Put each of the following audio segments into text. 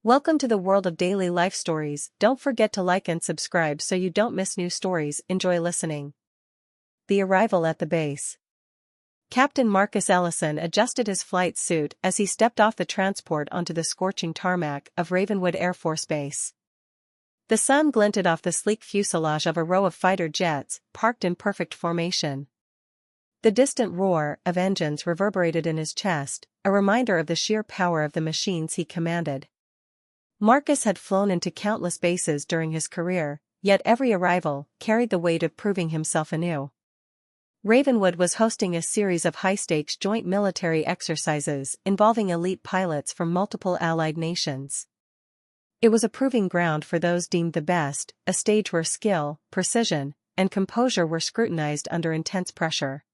Welcome to the world of daily life stories. Don't forget to like and subscribe so you don't miss new stories. Enjoy listening. The arrival at the base. Captain Marcus Ellison adjusted his flight suit as he stepped off the transport onto the scorching tarmac of Ravenwood Air Force Base. The sun glinted off the sleek fuselage of a row of fighter jets, parked in perfect formation. The distant roar of engines reverberated in his chest, a reminder of the sheer power of the machines he commanded. Marcus had flown into countless bases during his career, yet every arrival carried the weight of proving himself anew. Ravenwood was hosting a series of high-stakes joint military exercises involving elite pilots from multiple allied nations. It was a proving ground for those deemed the best, a stage where skill, precision, and composure were scrutinized under intense pressure.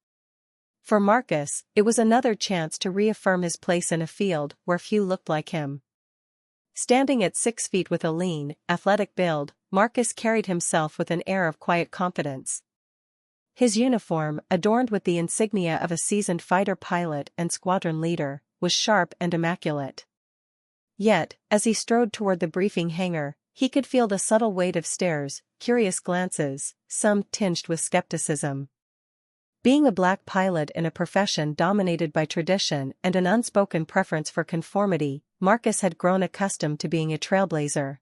For Marcus, it was another chance to reaffirm his place in a field where few looked like him. Standing at 6 feet with a lean, athletic build, Marcus carried himself with an air of quiet confidence. His uniform, adorned with the insignia of a seasoned fighter pilot and squadron leader, was sharp and immaculate. Yet, as he strode toward the briefing hangar, he could feel the subtle weight of stares, curious glances, some tinged with skepticism. Being a black pilot in a profession dominated by tradition and an unspoken preference for conformity, Marcus had grown accustomed to being a trailblazer.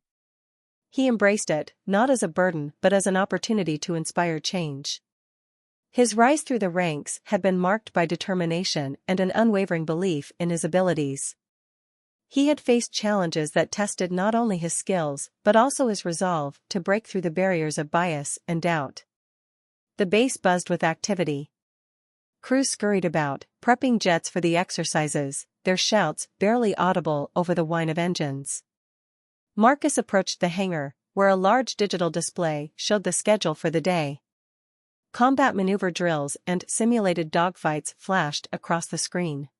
He embraced it, not as a burden but as an opportunity to inspire change. His rise through the ranks had been marked by determination and an unwavering belief in his abilities. He had faced challenges that tested not only his skills but also his resolve to break through the barriers of bias and doubt. The base buzzed with activity. Crews scurried about, prepping jets for the exercises, their shouts barely audible over the whine of engines. Marcus approached the hangar, where a large digital display showed the schedule for the day. Combat maneuver drills and simulated dogfights flashed across the screen.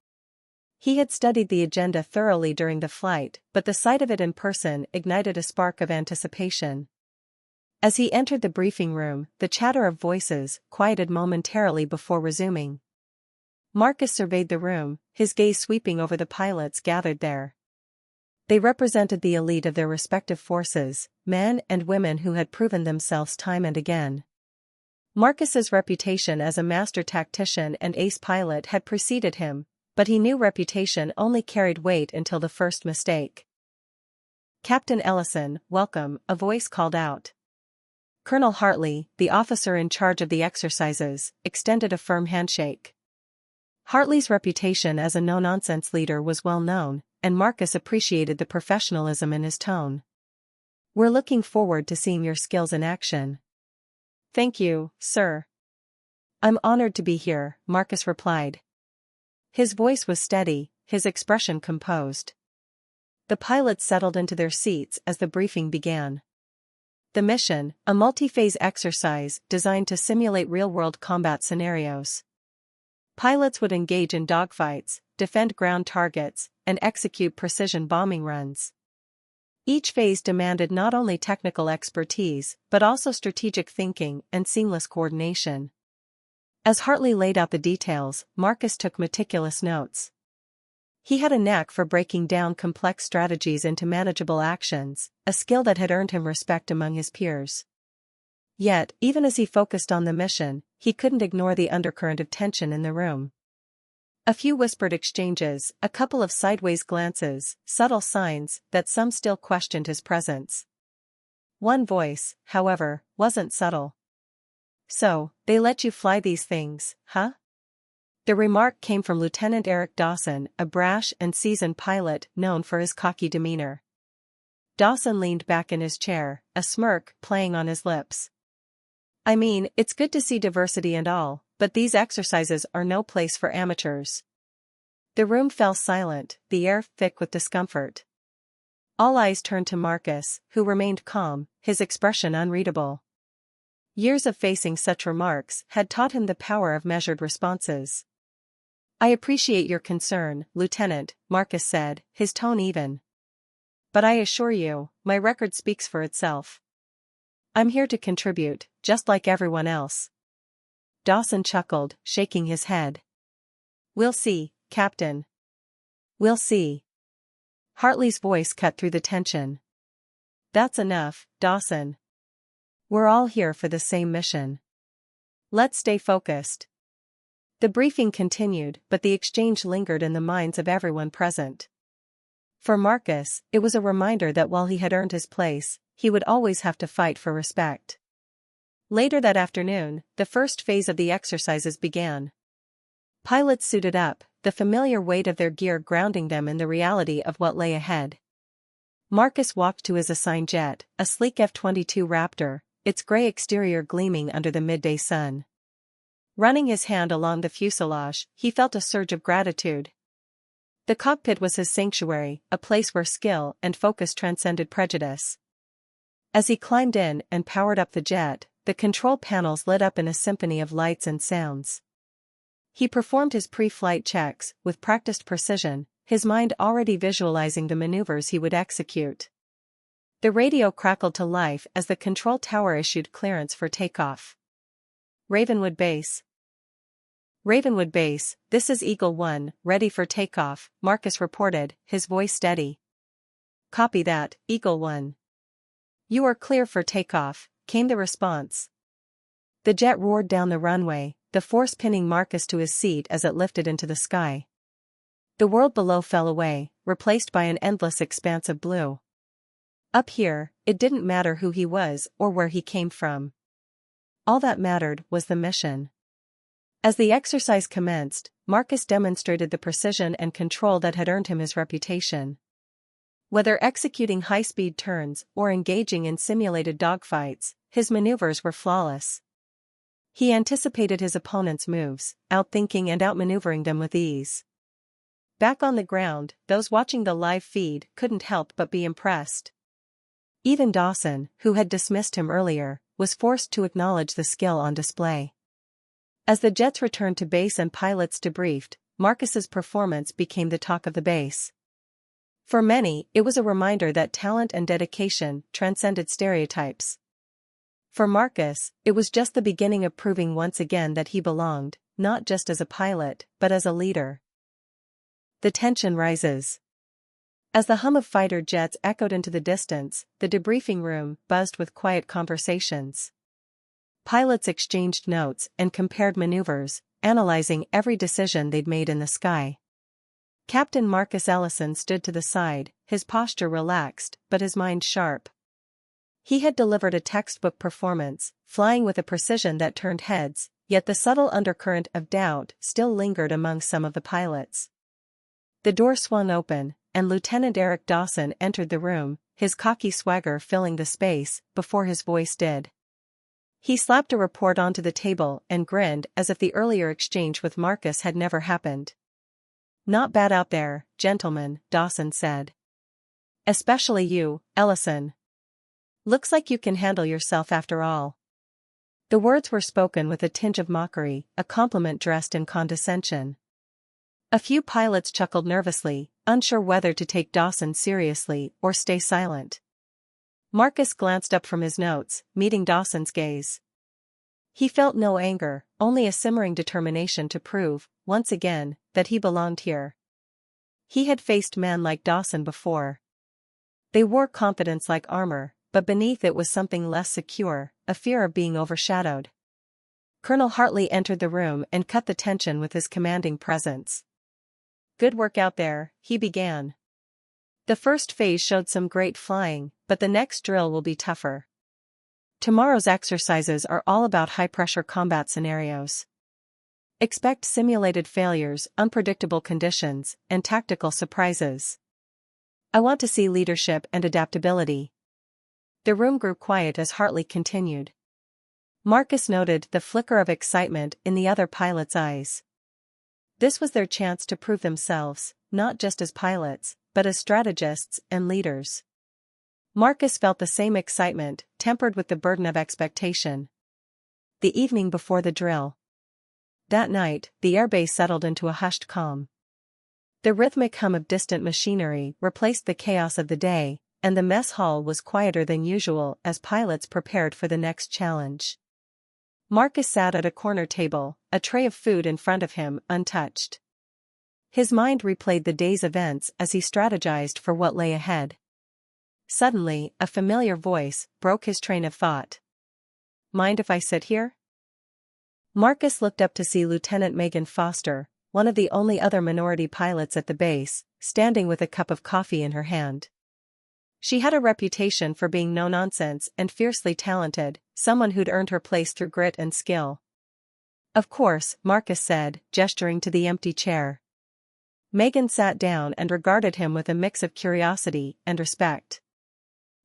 He had studied the agenda thoroughly during the flight, but the sight of it in person ignited a spark of anticipation. As he entered the briefing room, the chatter of voices quieted momentarily before resuming. Marcus surveyed the room, his gaze sweeping over the pilots gathered there. They represented the elite of their respective forces, men and women who had proven themselves time and again. Marcus's reputation as a master tactician and ace pilot had preceded him, but he knew reputation only carried weight until the first mistake. "Captain Ellison, welcome," a voice called out. Colonel Hartley, the officer in charge of the exercises, extended a firm handshake. Hartley's reputation as a no-nonsense leader was well known, and Marcus appreciated the professionalism in his tone. "We're looking forward to seeing your skills in action." "Thank you, sir. I'm honored to be here," Marcus replied. His voice was steady, his expression composed. The pilots settled into their seats as the briefing began. The mission, a multi-phase exercise designed to simulate real-world combat scenarios. Pilots would engage in dogfights, defend ground targets, and execute precision bombing runs. Each phase demanded not only technical expertise but also strategic thinking and seamless coordination. As Hartley laid out the details, Marcus took meticulous notes. He had a knack for breaking down complex strategies into manageable actions, a skill that had earned him respect among his peers. Yet, even as he focused on the mission, he couldn't ignore the undercurrent of tension in the room. A few whispered exchanges, a couple of sideways glances, subtle signs that some still questioned his presence. One voice, however, wasn't subtle. "So, they let you fly these things, huh?" The remark came from Lieutenant Eric Dawson, a brash and seasoned pilot known for his cocky demeanor. Dawson leaned back in his chair, a smirk playing on his lips. "I mean, it's good to see diversity and all, but these exercises are no place for amateurs." The room fell silent, the air thick with discomfort. All eyes turned to Marcus, who remained calm, his expression unreadable. Years of facing such remarks had taught him the power of measured responses. "I appreciate your concern, Lieutenant," Marcus said, his tone even. "But I assure you, my record speaks for itself. I'm here to contribute, just like everyone else." Dawson chuckled, shaking his head. "We'll see, Captain. We'll see." Hartley's voice cut through the tension. "That's enough, Dawson. We're all here for the same mission. Let's stay focused." The briefing continued, but the exchange lingered in the minds of everyone present. For Marcus, it was a reminder that while he had earned his place, he would always have to fight for respect. Later that afternoon, the first phase of the exercises began. Pilots suited up, the familiar weight of their gear grounding them in the reality of what lay ahead. Marcus walked to his assigned jet, a sleek F-22 Raptor, its gray exterior gleaming under the midday sun. Running his hand along the fuselage, he felt a surge of gratitude. The cockpit was his sanctuary, a place where skill and focus transcended prejudice. As he climbed in and powered up the jet, the control panels lit up in a symphony of lights and sounds. He performed his pre-flight checks with practiced precision, his mind already visualizing the maneuvers he would execute. The radio crackled to life as the control tower issued clearance for takeoff. Ravenwood Base. Ravenwood Base, this is Eagle 1, ready for takeoff, Marcus reported, his voice steady. Copy that, Eagle 1. You are clear for takeoff, came the response. The jet roared down the runway, the force pinning Marcus to his seat as it lifted into the sky. The world below fell away, replaced by an endless expanse of blue. Up here, it didn't matter who he was or where he came from. All that mattered was the mission. As the exercise commenced, Marcus demonstrated the precision and control that had earned him his reputation. Whether executing high-speed turns or engaging in simulated dogfights, his maneuvers were flawless. He anticipated his opponent's moves, outthinking and outmaneuvering them with ease. Back on the ground, those watching the live feed couldn't help but be impressed. Even Dawson, who had dismissed him earlier, was forced to acknowledge the skill on display. As the jets returned to base and pilots debriefed, Marcus's performance became the talk of the base. For many, it was a reminder that talent and dedication transcended stereotypes. For Marcus, it was just the beginning of proving once again that he belonged, not just as a pilot, but as a leader. The tension rises. As the hum of fighter jets echoed into the distance, the debriefing room buzzed with quiet conversations. Pilots exchanged notes and compared maneuvers, analyzing every decision they'd made in the sky. Captain Marcus Ellison stood to the side, his posture relaxed, but his mind sharp. He had delivered a textbook performance, flying with a precision that turned heads, yet the subtle undercurrent of doubt still lingered among some of the pilots. The door swung open, and Lieutenant Eric Dawson entered the room, his cocky swagger filling the space before his voice did. He slapped a report onto the table and grinned as if the earlier exchange with Marcus had never happened. Not bad out there, gentlemen, Dawson said. Especially you, Ellison. Looks like you can handle yourself after all. The words were spoken with a tinge of mockery, a compliment dressed in condescension. A few pilots chuckled nervously, unsure whether to take Dawson seriously or stay silent. Marcus glanced up from his notes, meeting Dawson's gaze. He felt no anger, only a simmering determination to prove, once again, that he belonged here. He had faced men like Dawson before. They wore confidence like armor, but beneath it was something less secure, a fear of being overshadowed. Colonel Hartley entered the room and cut the tension with his commanding presence. Good work out there, he began. The first phase showed some great flying, but the next drill will be tougher. Tomorrow's exercises are all about high-pressure combat scenarios. Expect simulated failures, unpredictable conditions, and tactical surprises. I want to see leadership and adaptability. The room grew quiet as Hartley continued. Marcus noted the flicker of excitement in the other pilots' eyes. This was their chance to prove themselves, not just as pilots, but as strategists and leaders. Marcus felt the same excitement, tempered with the burden of expectation. The evening before the drill. That night, the airbase settled into a hushed calm. The rhythmic hum of distant machinery replaced the chaos of the day, and the mess hall was quieter than usual as pilots prepared for the next challenge. Marcus sat at a corner table, a tray of food in front of him, untouched. His mind replayed the day's events as he strategized for what lay ahead. Suddenly, a familiar voice broke his train of thought. "Mind if I sit here?" Marcus looked up to see Lieutenant Megan Foster, one of the only other minority pilots at the base, standing with a cup of coffee in her hand. She had a reputation for being no-nonsense and fiercely talented, someone who'd earned her place through grit and skill. "Of course," Marcus said, gesturing to the empty chair. Megan sat down and regarded him with a mix of curiosity and respect.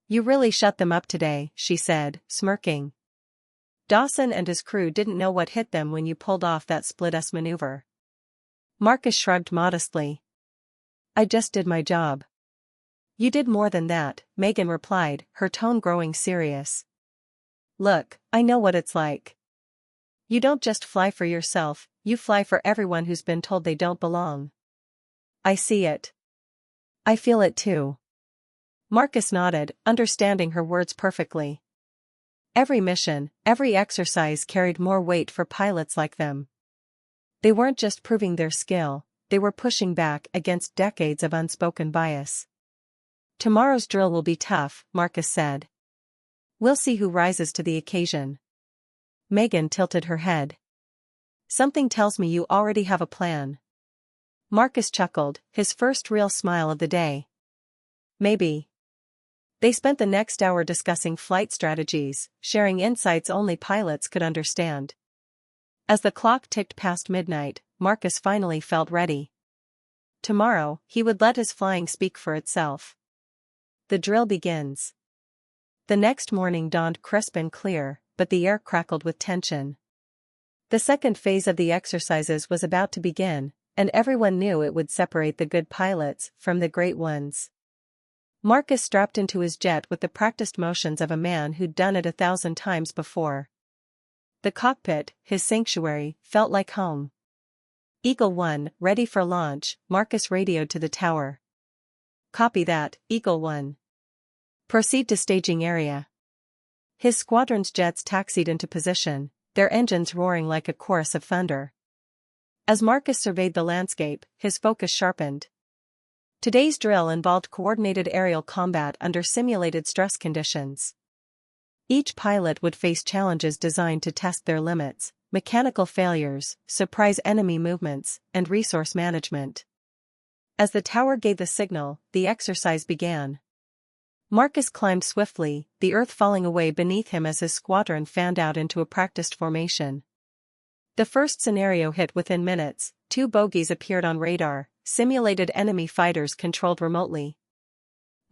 "You really shut them up today," she said, smirking. "Dawson and his crew didn't know what hit them when you pulled off that split-us maneuver." Marcus shrugged modestly. "I just did my job." "You did more than that," Megan replied, her tone growing serious. "Look, I know what it's like. You don't just fly for yourself, you fly for everyone who's been told they don't belong." "I see it. I feel it too." Marcus nodded, understanding her words perfectly. Every mission, every exercise carried more weight for pilots like them. They weren't just proving their skill, they were pushing back against decades of unspoken bias. "Tomorrow's drill will be tough," Marcus said. "We'll see who rises to the occasion." Megan tilted her head. "Something tells me you already have a plan." Marcus chuckled, his first real smile of the day. "Maybe." They spent the next hour discussing flight strategies, sharing insights only pilots could understand. As the clock ticked past midnight, Marcus finally felt ready. Tomorrow, he would let his flying speak for itself. The drill begins. The next morning dawned crisp and clear, but the air crackled with tension. The second phase of the exercises was about to begin, and everyone knew it would separate the good pilots from the great ones. Marcus strapped into his jet with the practiced motions of a man who'd done it 1,000 times before. The cockpit, his sanctuary, felt like home. "Eagle 1, ready for launch," Marcus radioed to the tower. "Copy that, Eagle 1. Proceed to staging area." His squadron's jets taxied into position, their engines roaring like a chorus of thunder. As Marcus surveyed the landscape, his focus sharpened. Today's drill involved coordinated aerial combat under simulated stress conditions. Each pilot would face challenges designed to test their limits: mechanical failures, surprise enemy movements, and resource management. As the tower gave the signal, the exercise began. Marcus climbed swiftly, the earth falling away beneath him as his squadron fanned out into a practiced formation. The first scenario hit within minutes. 2 bogies appeared on radar, simulated enemy fighters controlled remotely.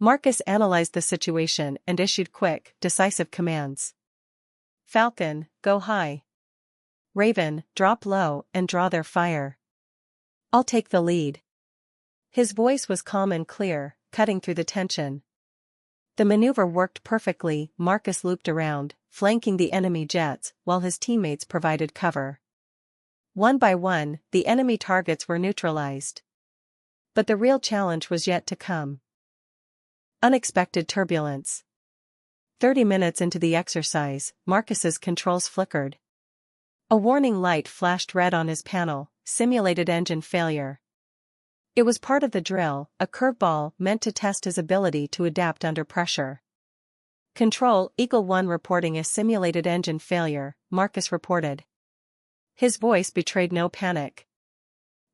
Marcus analyzed the situation and issued quick, decisive commands. "Falcon, go high. Raven, drop low and draw their fire. I'll take the lead." His voice was calm and clear, cutting through the tension. The maneuver worked perfectly. Marcus looped around, flanking the enemy jets, while his teammates provided cover. One by one, the enemy targets were neutralized. But the real challenge was yet to come. Unexpected turbulence. 30 minutes into the exercise, Marcus's controls flickered. A warning light flashed red on his panel: simulated engine failure. It was part of the drill, a curveball meant to test his ability to adapt under pressure. "Control, Eagle 1 reporting a simulated engine failure," Marcus reported. His voice betrayed no panic.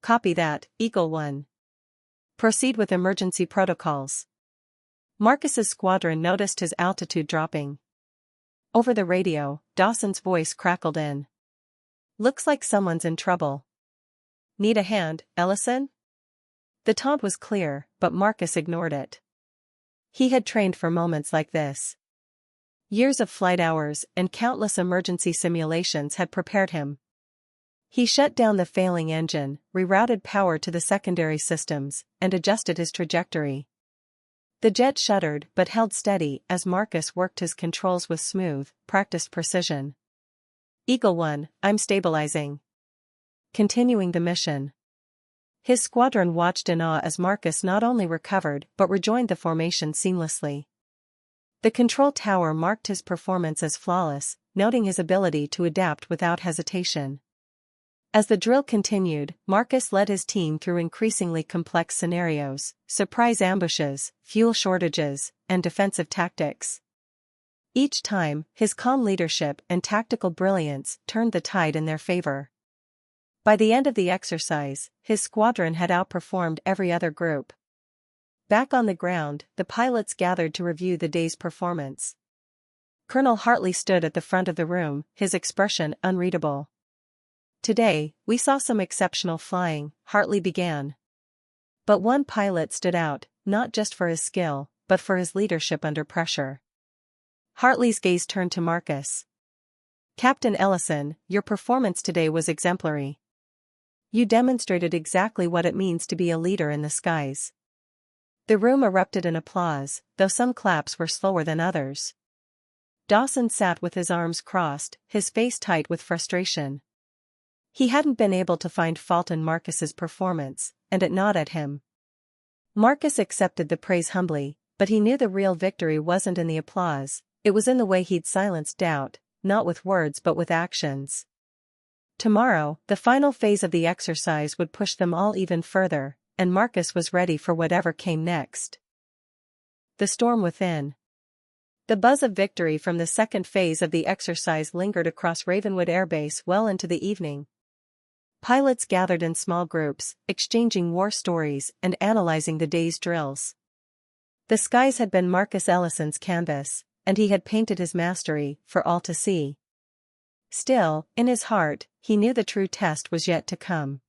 "Copy that, Eagle 1. Proceed with emergency protocols." Marcus's squadron noticed his altitude dropping. Over the radio, Dawson's voice crackled in. "Looks like someone's in trouble. Need a hand, Ellison?" The taunt was clear, but Marcus ignored it. He had trained for moments like this. Years of flight hours and countless emergency simulations had prepared him. He shut down the failing engine, rerouted power to the secondary systems, and adjusted his trajectory. The jet shuddered but held steady as Marcus worked his controls with smooth, practiced precision. "Eagle 1, I'm stabilizing." Continuing the mission. His squadron watched in awe as Marcus not only recovered but rejoined the formation seamlessly. The control tower marked his performance as flawless, noting his ability to adapt without hesitation. As the drill continued, Marcus led his team through increasingly complex scenarios, surprise ambushes, fuel shortages, and defensive tactics. Each time, his calm leadership and tactical brilliance turned the tide in their favor. By the end of the exercise, his squadron had outperformed every other group. Back on the ground, the pilots gathered to review the day's performance. Colonel Hartley stood at the front of the room, his expression unreadable. "Today, we saw some exceptional flying," Hartley began. But one pilot stood out, not just for his skill, but for his leadership under pressure. Hartley's gaze turned to Marcus. "Captain Ellison, your performance today was exemplary. You demonstrated exactly what it means to be a leader in the skies." The room erupted in applause, though some claps were slower than others. Dawson sat with his arms crossed, his face tight with frustration. He hadn't been able to find fault in Marcus's performance, and it gnawed at him. Marcus accepted the praise humbly, but he knew the real victory wasn't in the applause, it was in the way he'd silenced doubt, not with words but with actions. Tomorrow, the final phase of the exercise would push them all even further, and Marcus was ready for whatever came next. The storm within. The buzz of victory from the second phase of the exercise lingered across Ravenwood Air Base well into the evening. Pilots gathered in small groups, exchanging war stories and analyzing the day's drills. The skies had been Marcus Ellison's canvas, and he had painted his mastery for all to see. Still, in his heart, he knew the true test was yet to come.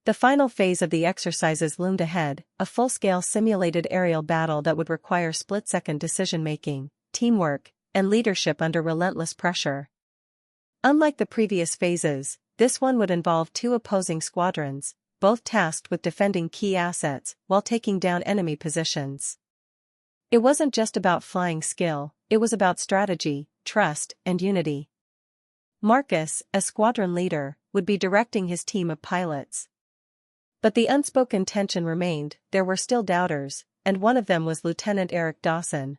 The final phase of the exercises loomed ahead, a full-scale simulated aerial battle that would require split-second decision-making, teamwork, and leadership under relentless pressure. Unlike the previous phases, this one would involve two opposing squadrons, both tasked with defending key assets while taking down enemy positions. It wasn't just about flying skill, it was about strategy, trust, and unity. Marcus, as squadron leader, would be directing his team of pilots. But the unspoken tension remained, there were still doubters, and one of them was Lieutenant Eric Dawson.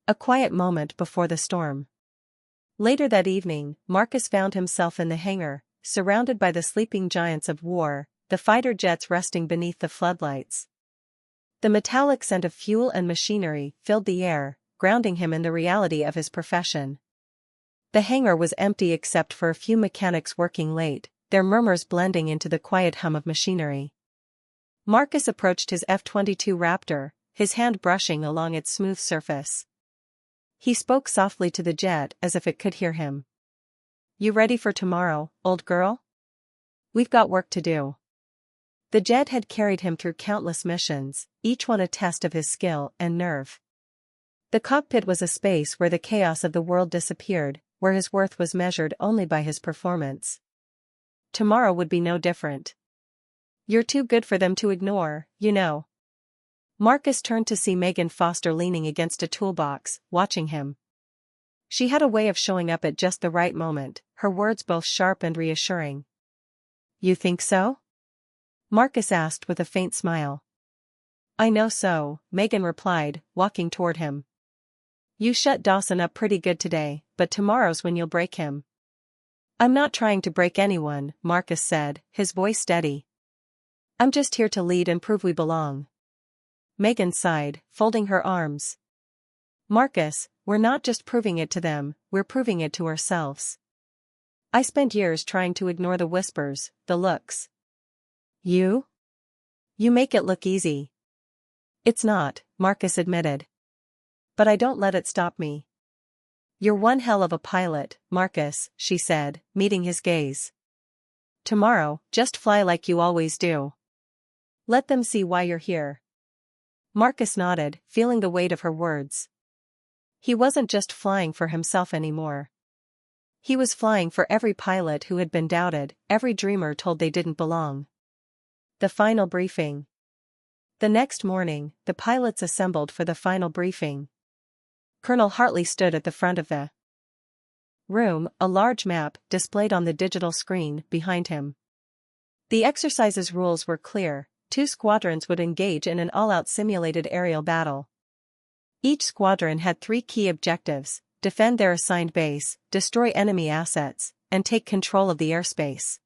A quiet moment before the storm. Later that evening, Marcus found himself in the hangar, surrounded by the sleeping giants of war, the fighter jets resting beneath the floodlights. The metallic scent of fuel and machinery filled the air, grounding him in the reality of his profession. The hangar was empty except for a few mechanics working late, their murmurs blending into the quiet hum of machinery. Marcus approached his F-22 Raptor, his hand brushing along its smooth surface. He spoke softly to the jet as if it could hear him. "You ready for tomorrow, old girl? We've got work to do." The jet had carried him through countless missions, each one a test of his skill and nerve. The cockpit was a space where the chaos of the world disappeared, where his worth was measured only by his performance. Tomorrow would be no different. "You're too good for them to ignore, you know." Marcus turned to see Megan Foster leaning against a toolbox, watching him. She had a way of showing up at just the right moment, her words both sharp and reassuring. "You think so?" Marcus asked with a faint smile. "I know so," Megan replied, walking toward him. "You shut Dawson up pretty good today, but tomorrow's when you'll break him." "I'm not trying to break anyone," Marcus said, his voice steady. "I'm just here to lead and prove we belong." Megan sighed, folding her arms. "Marcus, we're not just proving it to them, we're proving it to ourselves. I spent years trying to ignore the whispers, the looks. You make it look easy." "It's not," Marcus admitted. "But I don't let it stop me." "You're one hell of a pilot, Marcus," she said, meeting his gaze. "Tomorrow, just fly like you always do. Let them see why you're here." Marcus nodded, feeling the weight of her words. He wasn't just flying for himself anymore. He was flying for every pilot who had been doubted, every dreamer told they didn't belong. The final briefing. The next morning, the pilots assembled for the final briefing. Colonel Hartley stood at the front of the room, a large map displayed on the digital screen behind him. The exercise's rules were clear. 2 squadrons would engage in an all-out simulated aerial battle. Each squadron had 3 key objectives: defend their assigned base, destroy enemy assets, and take control of the airspace.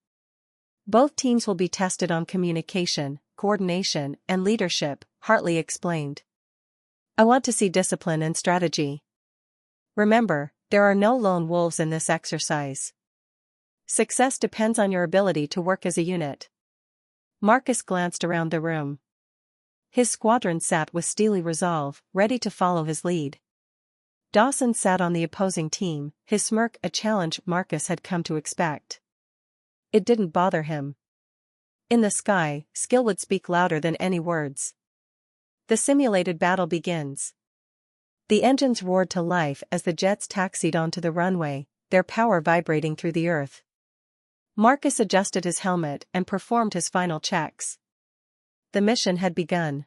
Both teams will be tested on communication, coordination, and leadership, Hartley explained. I want to see discipline and strategy. Remember, there are no lone wolves in this exercise. Success depends on your ability to work as a unit. Marcus glanced around the room. His squadron sat with steely resolve, ready to follow his lead. Dawson sat on the opposing team, his smirk a challenge Marcus had come to expect. It didn't bother him. In the sky, skill would speak louder than any words. The simulated battle begins. The engines roared to life as the jets taxied onto the runway, their power vibrating through the earth. Marcus adjusted his helmet and performed his final checks. The mission had begun.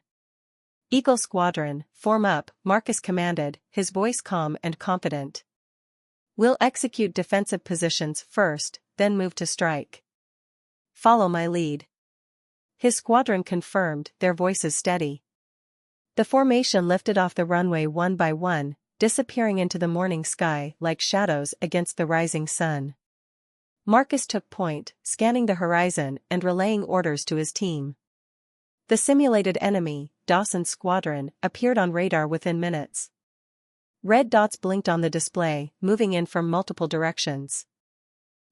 Eagle Squadron, form up, Marcus commanded, his voice calm and confident. We'll execute defensive positions first, then move to strike. Follow my lead. His squadron confirmed, their voices steady. The formation lifted off the runway one by one, disappearing into the morning sky like shadows against the rising sun. Marcus took point, scanning the horizon and relaying orders to his team. The simulated enemy, Dawson's squadron, appeared on radar within minutes. Red dots blinked on the display, moving in from multiple directions.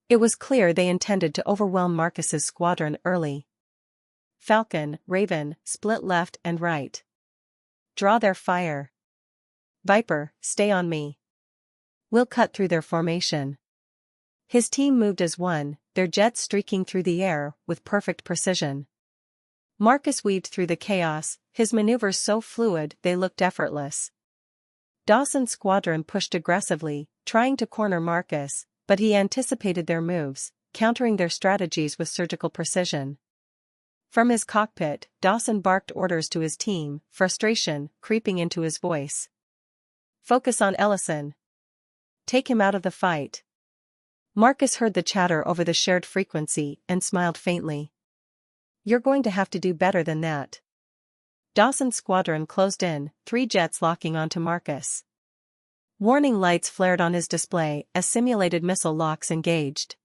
It was clear they intended to overwhelm Marcus's squadron early. Falcon, Raven, split left and right. Draw their fire. Viper, stay on me. We'll cut through their formation. His team moved as one, their jets streaking through the air with perfect precision. Marcus weaved through the chaos, his maneuvers so fluid they looked effortless. Dawson's squadron pushed aggressively, trying to corner Marcus, but he anticipated their moves, countering their strategies with surgical precision. From his cockpit, Dawson barked orders to his team, frustration creeping into his voice. Focus on Ellison. Take him out of the fight. Marcus heard the chatter over the shared frequency and smiled faintly. You're going to have to do better than that. Dawson's squadron closed in, 3 jets locking onto Marcus. Warning lights flared on his display as simulated missile locks engaged.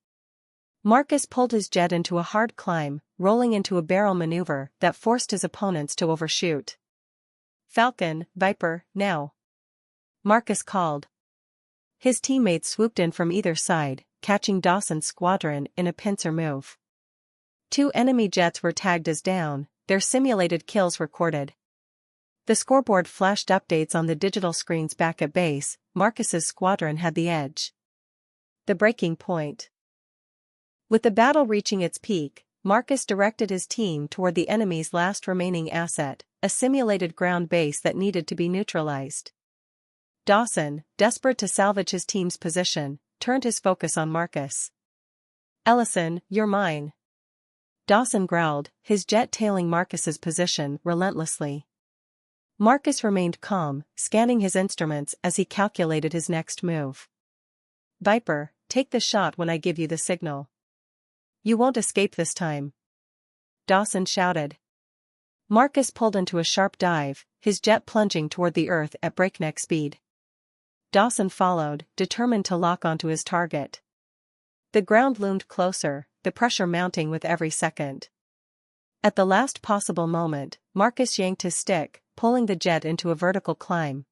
Marcus pulled his jet into a hard climb, rolling into a barrel maneuver that forced his opponents to overshoot. Falcon, Viper, now. Marcus called. His teammates swooped in from either side, catching Dawson's squadron in a pincer move. 2 enemy jets were tagged as down, their simulated kills recorded. The scoreboard flashed updates on the digital screens back at base. Marcus's squadron had the edge. The breaking point. With the battle reaching its peak, Marcus directed his team toward the enemy's last remaining asset, a simulated ground base that needed to be neutralized. Dawson, desperate to salvage his team's position, turned his focus on Marcus. Ellison, you're mine. Dawson growled, his jet tailing Marcus's position relentlessly. Marcus remained calm, scanning his instruments as he calculated his next move. Viper, take the shot when I give you the signal. You won't escape this time. Dawson shouted. Marcus pulled into a sharp dive, his jet plunging toward the earth at breakneck speed. Dawson followed, determined to lock onto his target. The ground loomed closer, the pressure mounting with every second. At the last possible moment, Marcus yanked his stick, pulling the jet into a vertical climb.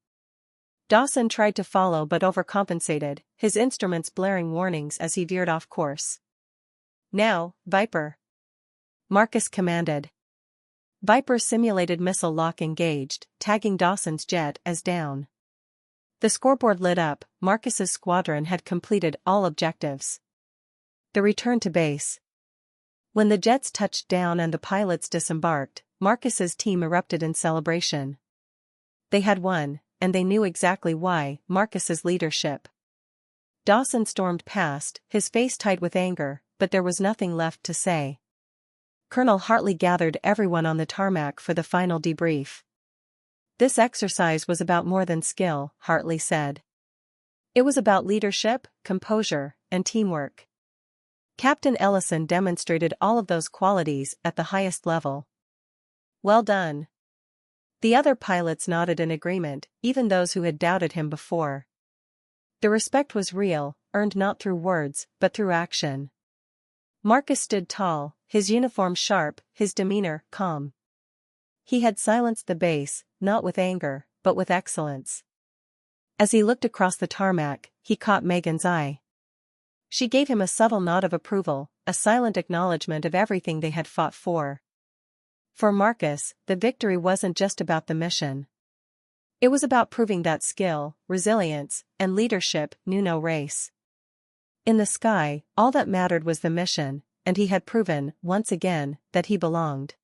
Dawson tried to follow but overcompensated, his instruments blaring warnings as he veered off course. Now, Viper. Marcus commanded. Viper's simulated missile lock engaged, tagging Dawson's jet as down. The scoreboard lit up, Marcus's squadron had completed all objectives. The return to base. When the jets touched down and the pilots disembarked, Marcus's team erupted in celebration. They had won, and they knew exactly why, Marcus's leadership. Dawson stormed past, his face tight with anger, but there was nothing left to say. Colonel Hartley gathered everyone on the tarmac for the final debrief. This exercise was about more than skill, Hartley said. It was about leadership, composure, and teamwork. Captain Ellison demonstrated all of those qualities at the highest level. Well done. The other pilots nodded in agreement, even those who had doubted him before. The respect was real, earned not through words, but through action. Marcus stood tall, his uniform sharp, his demeanor calm. He had silenced the base, not with anger, but with excellence. As he looked across the tarmac, he caught Megan's eye. She gave him a subtle nod of approval, a silent acknowledgement of everything they had fought for. For Marcus, the victory wasn't just about the mission. It was about proving that skill, resilience, and leadership knew no race. In the sky, all that mattered was the mission, and he had proven, once again, that he belonged.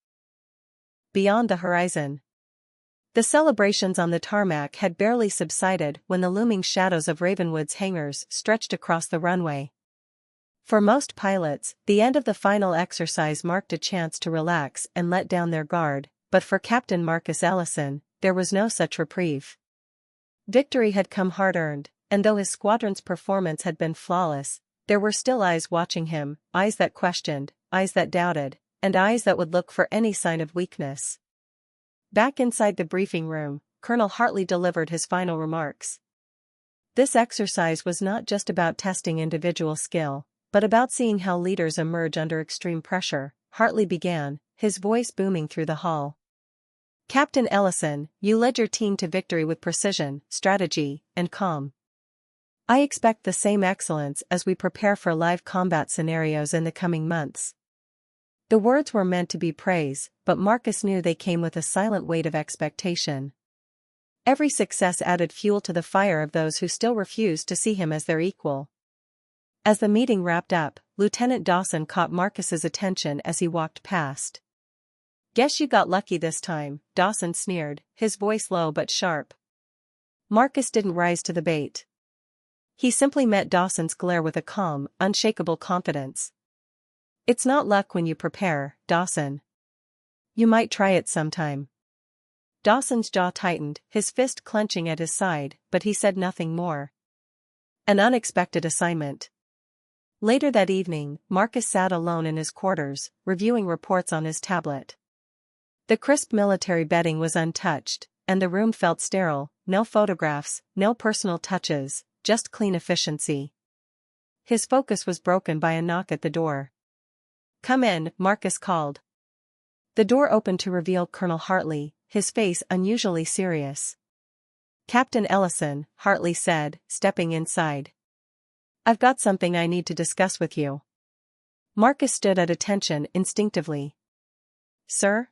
Beyond the horizon. The celebrations on the tarmac had barely subsided when the looming shadows of Ravenwood's hangars stretched across the runway. For most pilots, the end of the final exercise marked a chance to relax and let down their guard, but for Captain Marcus Ellison, there was no such reprieve. Victory had come hard-earned, and though his squadron's performance had been flawless, there were still eyes watching him, eyes that questioned, eyes that doubted, and eyes that would look for any sign of weakness. Back inside the briefing room, Colonel Hartley delivered his final remarks. This exercise was not just about testing individual skill, but about seeing how leaders emerge under extreme pressure, Hartley began, his voice booming through the hall. Captain Ellison, you led your team to victory with precision, strategy, and calm. I expect the same excellence as we prepare for live combat scenarios in the coming months. The words were meant to be praise, but Marcus knew they came with a silent weight of expectation. Every success added fuel to the fire of those who still refused to see him as their equal. As the meeting wrapped up, Lieutenant Dawson caught Marcus's attention as he walked past. "Guess you got lucky this time," Dawson sneered, his voice low but sharp. Marcus didn't rise to the bait. He simply met Dawson's glare with a calm, unshakable confidence. "It's not luck when you prepare, Dawson. You might try it sometime." Dawson's jaw tightened, his fist clenching at his side, but he said nothing more. An unexpected assignment. Later that evening, Marcus sat alone in his quarters, reviewing reports on his tablet. The crisp military bedding was untouched, and the room felt sterile, no photographs, no personal touches, just clean efficiency. His focus was broken by a knock at the door. "Come in," Marcus called. The door opened to reveal Colonel Hartley, his face unusually serious. "Captain Ellison," Hartley said, stepping inside. "I've got something I need to discuss with you." Marcus stood at attention instinctively. "Sir?"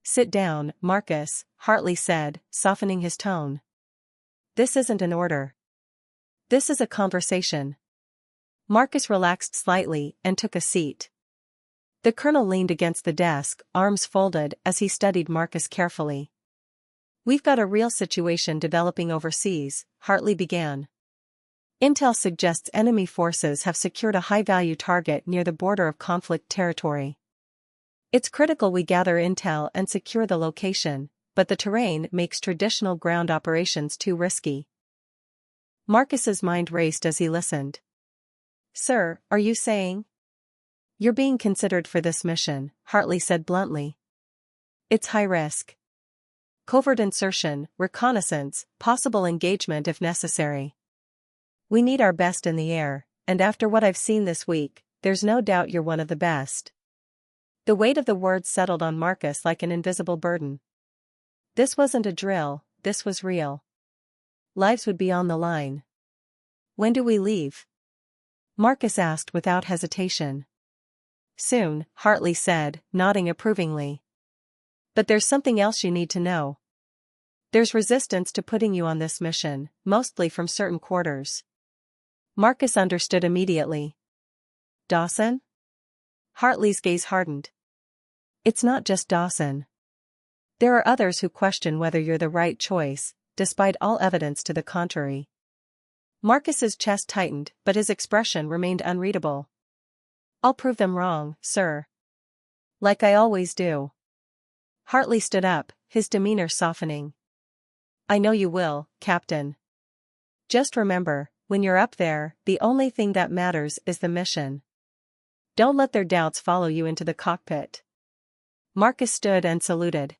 "Sit down, Marcus," Hartley said, softening his tone. "This isn't an order. This is a conversation." Marcus relaxed slightly and took a seat. The colonel leaned against the desk, arms folded as he studied Marcus carefully. "We've got a real situation developing overseas," Hartley began. "Intel suggests enemy forces have secured a high-value target near the border of conflict territory. It's critical we gather intel and secure the location, but the terrain makes traditional ground operations too risky." Marcus's mind raced as he listened. "Sir, are you saying?" "You're being considered for this mission," Hartley said bluntly. "It's high risk. Covert insertion, reconnaissance, possible engagement if necessary. We need our best in the air, and after what I've seen this week, there's no doubt you're one of the best." The weight of the words settled on Marcus like an invisible burden. This wasn't a drill, this was real. Lives would be on the line. "When do we leave?" Marcus asked without hesitation. "Soon," Hartley said, nodding approvingly. "But there's something else you need to know. There's resistance to putting you on this mission, mostly from certain quarters." Marcus understood immediately. "Dawson?" Hartley's gaze hardened. "It's not just Dawson. There are others who question whether you're the right choice, despite all evidence to the contrary." Marcus's chest tightened, but his expression remained unreadable. "I'll prove them wrong, sir. Like I always do." Hartley stood up, his demeanor softening. "I know you will, Captain. Just remember, when you're up there, the only thing that matters is the mission. Don't let their doubts follow you into the cockpit." Marcus stood and saluted.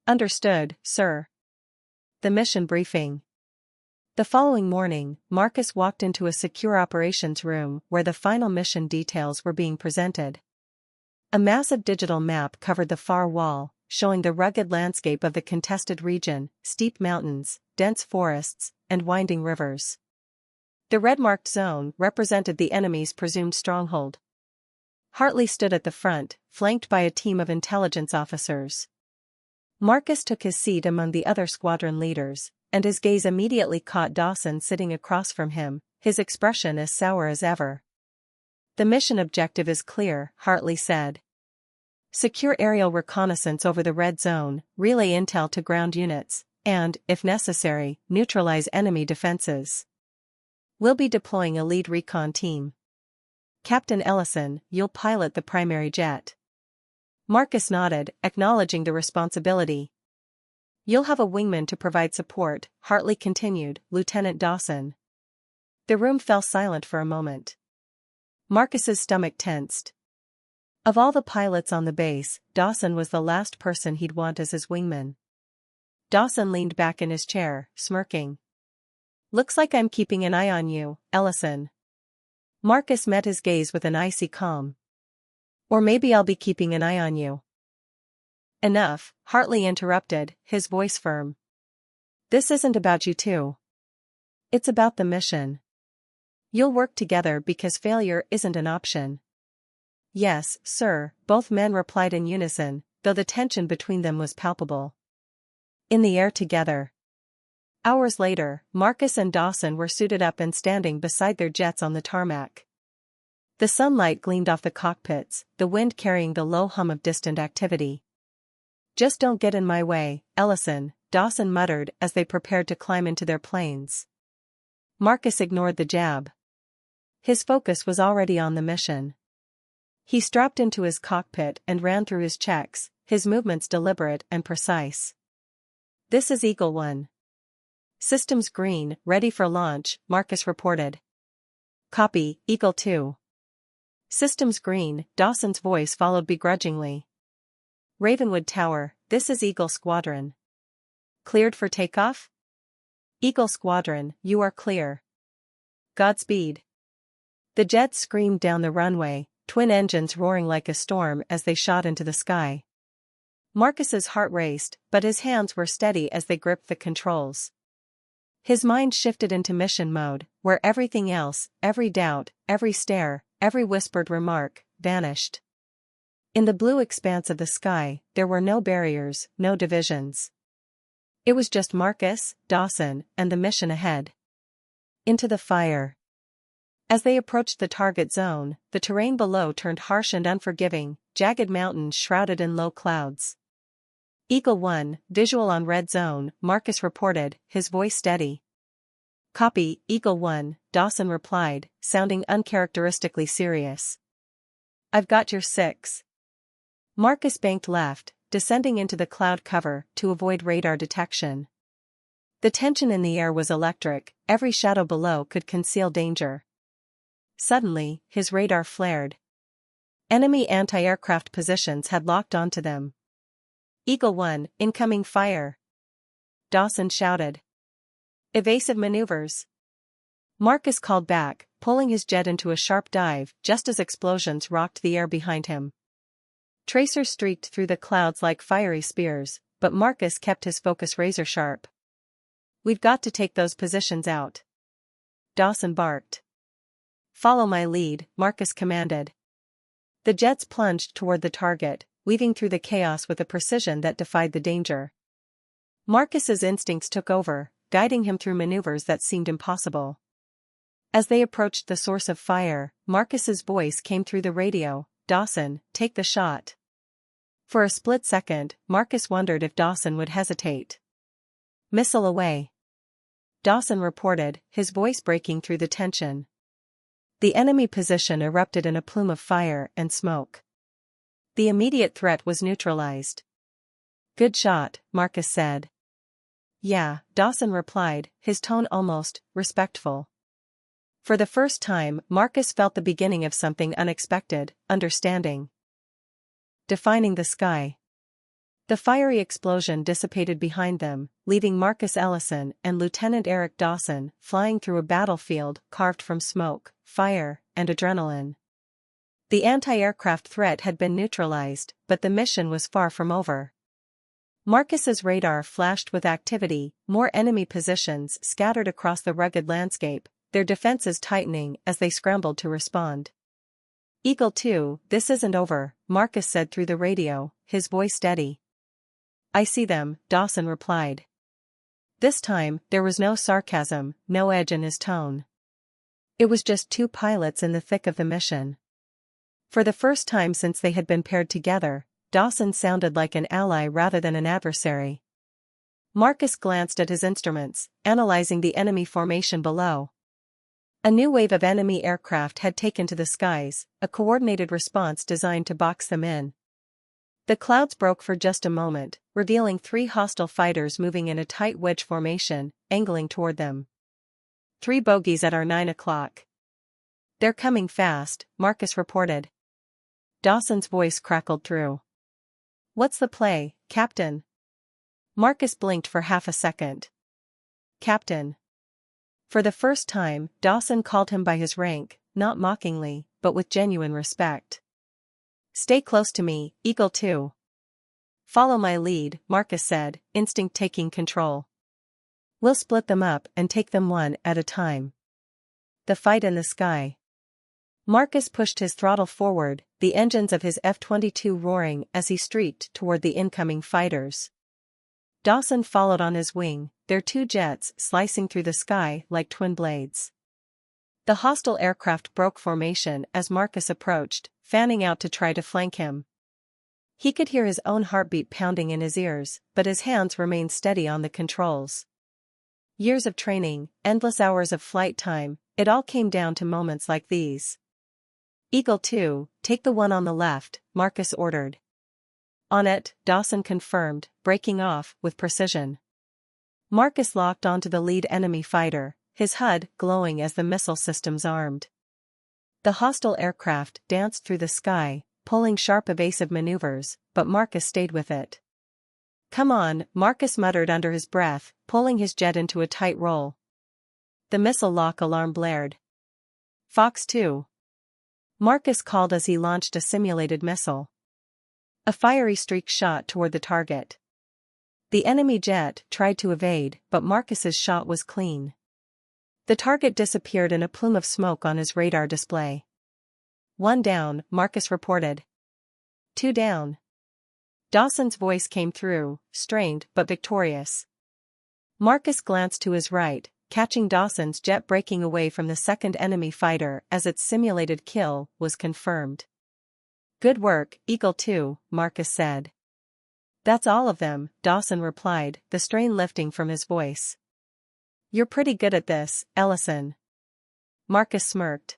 "Understood, sir." The mission briefing. The following morning, Marcus walked into a secure operations room where the final mission details were being presented. A massive digital map covered the far wall, showing the rugged landscape of the contested region, steep mountains, dense forests, and winding rivers. The red-marked zone represented the enemy's presumed stronghold. Hartley stood at the front, flanked by a team of intelligence officers. Marcus took his seat among the other squadron leaders, and his gaze immediately caught Dawson sitting across from him, his expression as sour as ever. "The mission objective is clear," Hartley said. "Secure aerial reconnaissance over the red zone, relay intel to ground units, and, if necessary, neutralize enemy defenses. We'll be deploying a lead recon team. Captain Ellison, you'll pilot the primary jet." Marcus nodded, acknowledging the responsibility. "You'll have a wingman to provide support," Hartley continued, "Lieutenant Dawson." The room fell silent for a moment. Marcus's stomach tensed. Of all the pilots on the base, Dawson was the last person he'd want as his wingman. Dawson leaned back in his chair, smirking. "Looks like I'm keeping an eye on you, Ellison." Marcus met his gaze with an icy calm. "Or maybe I'll be keeping an eye on you." "Enough," Hartley interrupted, his voice firm. "This isn't about you two. It's about the mission. You'll work together because failure isn't an option." "Yes, sir," both men replied in unison, though the tension between them was palpable. In the air together. Hours later, Marcus and Dawson were suited up and standing beside their jets on the tarmac. The sunlight gleamed off the cockpits, the wind carrying the low hum of distant activity. "Just don't get in my way, Ellison," Dawson muttered as they prepared to climb into their planes. Marcus ignored the jab. His focus was already on the mission. He strapped into his cockpit and ran through his checks, his movements deliberate and precise. "This is Eagle 1. Systems green, ready for launch," Marcus reported. "Copy, Eagle 2. Systems green," Dawson's voice followed begrudgingly. "Ravenwood Tower, this is Eagle Squadron. Cleared for takeoff?" "Eagle Squadron, you are clear. Godspeed." The jets screamed down the runway, twin engines roaring like a storm as they shot into the sky. Marcus's heart raced, but his hands were steady as they gripped the controls. His mind shifted into mission mode, where everything else, every doubt, every stare, every whispered remark, vanished. In the blue expanse of the sky, there were no barriers, no divisions. It was just Marcus, Dawson, and the mission ahead. Into the fire. As they approached the target zone, the terrain below turned harsh and unforgiving, jagged mountains shrouded in low clouds. "Eagle 1, visual on red zone," Marcus reported, his voice steady. "Copy, Eagle 1, Dawson replied, sounding uncharacteristically serious. "I've got your 6. Marcus banked left, descending into the cloud cover to avoid radar detection. The tension in the air was electric, every shadow below could conceal danger. Suddenly, his radar flared. Enemy anti-aircraft positions had locked onto them. "Eagle 1, incoming fire!" Dawson shouted. "Evasive maneuvers!" Marcus called back, pulling his jet into a sharp dive just as explosions rocked the air behind him. Tracers streaked through the clouds like fiery spears, but Marcus kept his focus razor-sharp. "We've got to take those positions out," Dawson barked. "Follow my lead," Marcus commanded. The jets plunged toward the target, weaving through the chaos with a precision that defied the danger. Marcus's instincts took over, guiding him through maneuvers that seemed impossible. As they approached the source of fire, Marcus's voice came through the radio, "Dawson, take the shot." For a split second, Marcus wondered if Dawson would hesitate. "Missile away," Dawson reported, his voice breaking through the tension. The enemy position erupted in a plume of fire and smoke. The immediate threat was neutralized. "Good shot," Marcus said. "Yeah," Dawson replied, his tone almost respectful. For the first time, Marcus felt the beginning of something unexpected, understanding. Defining the sky. The fiery explosion dissipated behind them, leaving Marcus Ellison and Lieutenant Eric Dawson flying through a battlefield carved from smoke, fire, and adrenaline. The anti-aircraft threat had been neutralized, but the mission was far from over. Marcus's radar flashed with activity, more enemy positions scattered across the rugged landscape, their defenses tightening as they scrambled to respond. Eagle 2, this isn't over, Marcus said through the radio, his voice steady. I see them, Dawson replied. This time, there was no sarcasm, no edge in his tone. It was just two pilots in the thick of the mission. For the first time since they had been paired together, Dawson sounded like an ally rather than an adversary. Marcus glanced at his instruments, analyzing the enemy formation below. A new wave of enemy aircraft had taken to the skies, a coordinated response designed to box them in. The clouds broke for just a moment, revealing 3 hostile fighters moving in a tight wedge formation, angling toward them. 3 bogies at our 9 o'clock. They're coming fast, Marcus reported. Dawson's voice crackled through. What's the play, Captain? Marcus blinked for half a second. Captain. For the first time, Dawson called him by his rank, not mockingly, but with genuine respect. Stay close to me, Eagle 2. Follow my lead, Marcus said, instinct taking control. We'll split them up and take them one at a time. The fight in the sky. Marcus pushed his throttle forward, the engines of his F-22 roaring as he streaked toward the incoming fighters. Dawson followed on his wing, their 2 jets slicing through the sky like twin blades. The hostile aircraft broke formation as Marcus approached, fanning out to try to flank him. He could hear his own heartbeat pounding in his ears, but his hands remained steady on the controls. Years of training, endless hours of flight time, it all came down to moments like these. Eagle 2, take the one on the left, Marcus ordered. On it, Dawson confirmed, breaking off with precision. Marcus locked onto the lead enemy fighter, his HUD glowing as the missile systems armed. The hostile aircraft danced through the sky, pulling sharp evasive maneuvers, but Marcus stayed with it. Come on, Marcus muttered under his breath, pulling his jet into a tight roll. The missile lock alarm blared. Fox 2. Marcus called as he launched a simulated missile. A fiery streak shot toward the target. The enemy jet tried to evade, but Marcus's shot was clean. The target disappeared in a plume of smoke on his radar display. 1 down, Marcus reported. 2 down. Dawson's voice came through, strained but victorious. Marcus glanced to his right, catching Dawson's jet breaking away from the second enemy fighter as its simulated kill was confirmed. Good work, Eagle 2, Marcus said. That's all of them, Dawson replied, the strain lifting from his voice. You're pretty good at this, Ellison. Marcus smirked.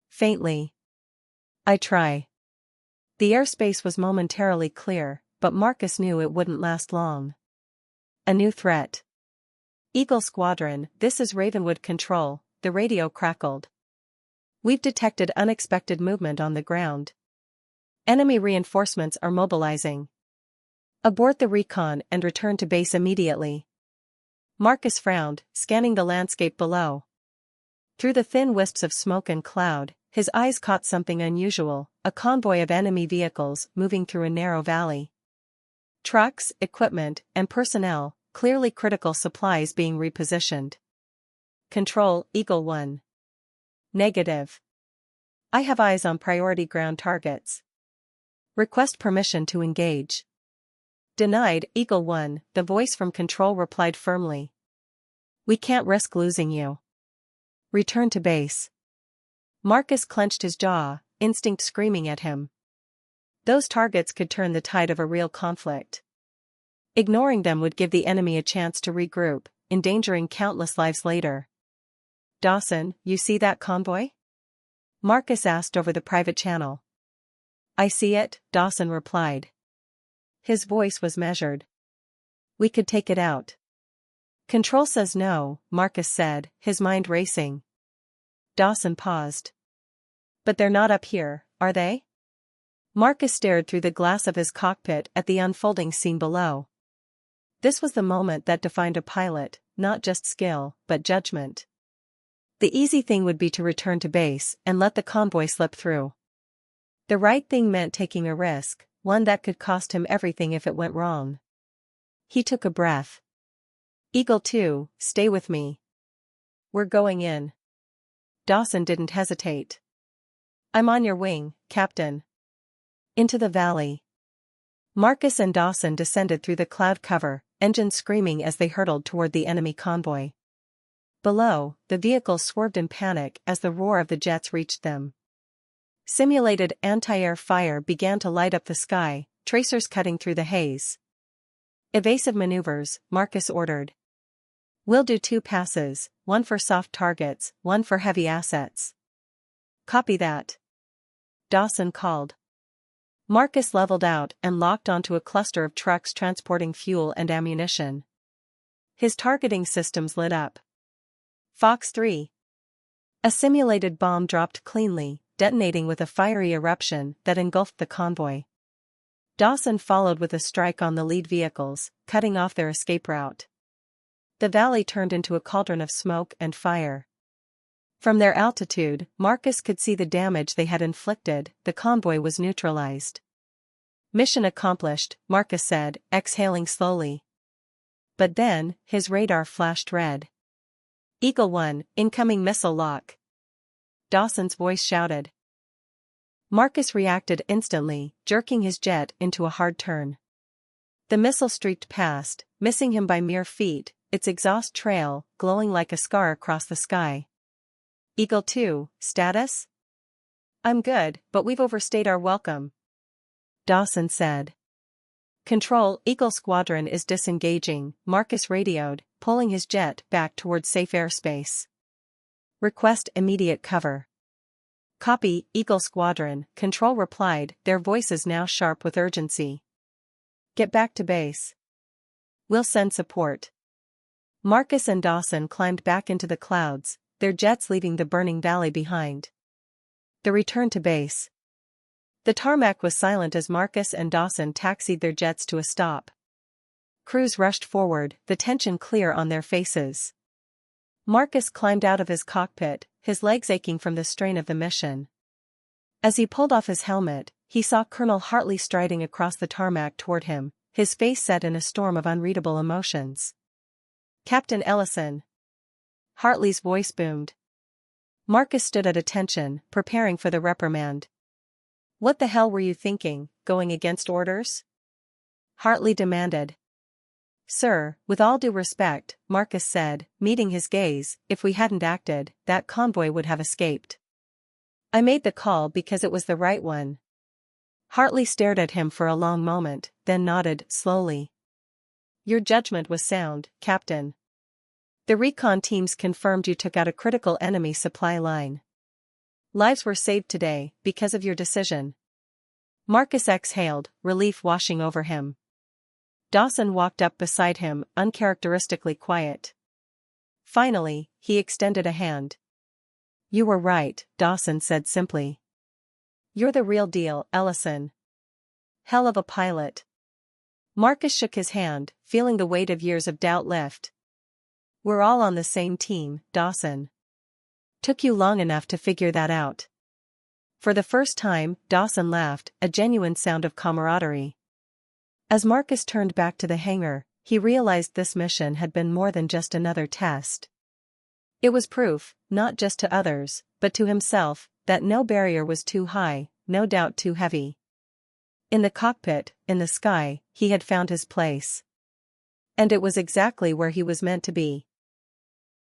Faintly. I try. The airspace was momentarily clear, but Marcus knew it wouldn't last long. A new threat. Eagle Squadron, this is Ravenwood Control, the radio crackled. We've detected unexpected movement on the ground. Enemy reinforcements are mobilizing. Abort the recon and return to base immediately. Marcus frowned, scanning the landscape below. Through the thin wisps of smoke and cloud, his eyes caught something unusual, a convoy of enemy vehicles moving through a narrow valley. Trucks, equipment, and personnel, clearly critical supplies being repositioned. Control, Eagle 1. Negative. I have eyes on priority ground targets. Request permission to engage. Denied, Eagle 1, the voice from Control replied firmly. We can't risk losing you. Return to base. Marcus clenched his jaw, instinct screaming at him. Those targets could turn the tide of a real conflict. Ignoring them would give the enemy a chance to regroup, endangering countless lives later. Dawson, you see that convoy? Marcus asked over the private channel. I see it, Dawson replied. His voice was measured. We could take it out. Control says no, Marcus said, his mind racing. Dawson paused. But they're not up here, are they? Marcus stared through the glass of his cockpit at the unfolding scene below. This was the moment that defined a pilot, not just skill, but judgment. The easy thing would be to return to base and let the convoy slip through. The right thing meant taking a risk, one that could cost him everything if it went wrong. He took a breath. Eagle 2, stay with me. We're going in. Dawson didn't hesitate. I'm on your wing, Captain. Into the valley. Marcus and Dawson descended through the cloud cover, engines screaming as they hurtled toward the enemy convoy. Below, the vehicles swerved in panic as the roar of the jets reached them. Simulated anti-air fire began to light up the sky, tracers cutting through the haze. Evasive maneuvers, Marcus ordered. We'll do 2 passes, one for soft targets, one for heavy assets. Copy that. Dawson called. Marcus leveled out and locked onto a cluster of trucks transporting fuel and ammunition. His targeting systems lit up. Fox 3. A simulated bomb dropped cleanly, detonating with a fiery eruption that engulfed the convoy. Dawson followed with a strike on the lead vehicles, cutting off their escape route. The valley turned into a cauldron of smoke and fire. From their altitude, Marcus could see the damage they had inflicted. The convoy was neutralized. Mission accomplished, Marcus said, exhaling slowly. But then, his radar flashed red. Eagle 1, incoming missile lock. Dawson's voice shouted. Marcus reacted instantly, jerking his jet into a hard turn. The missile streaked past, missing him by mere feet, its exhaust trail glowing like a scar across the sky. Eagle 2, status? I'm good, but we've overstayed our welcome. Dawson said. Control, Eagle Squadron is disengaging, Marcus radioed, pulling his jet back towards safe airspace. Request immediate cover. Copy, Eagle Squadron, Control replied, their voices now sharp with urgency. Get back to base. We'll send support. Marcus and Dawson climbed back into the clouds, their jets leaving the burning valley behind. The return to base. The tarmac was silent as Marcus and Dawson taxied their jets to a stop. Crews rushed forward, the tension clear on their faces. Marcus climbed out of his cockpit, his legs aching from the strain of the mission. As he pulled off his helmet, he saw Colonel Hartley striding across the tarmac toward him, his face set in a storm of unreadable emotions. Captain Ellison. Hartley's voice boomed. Marcus stood at attention, preparing for the reprimand. What the hell were you thinking, going against orders? Hartley demanded. Sir, with all due respect, Marcus said, meeting his gaze, if we hadn't acted, that convoy would have escaped. I made the call because it was the right one. Hartley stared at him for a long moment, then nodded, slowly. Your judgment was sound, Captain. The recon teams confirmed you took out a critical enemy supply line. Lives were saved today, because of your decision. Marcus exhaled, relief washing over him. Dawson walked up beside him, uncharacteristically quiet. Finally, he extended a hand. You were right, Dawson said simply. You're the real deal, Ellison. Hell of a pilot. Marcus shook his hand, feeling the weight of years of doubt lift. We're all on the same team, Dawson. Took you long enough to figure that out. For the first time, Dawson laughed, a genuine sound of camaraderie. As Marcus turned back to the hangar, he realized this mission had been more than just another test. It was proof, not just to others, but to himself, that no barrier was too high, no doubt too heavy. In the cockpit, in the sky, he had found his place. And it was exactly where he was meant to be.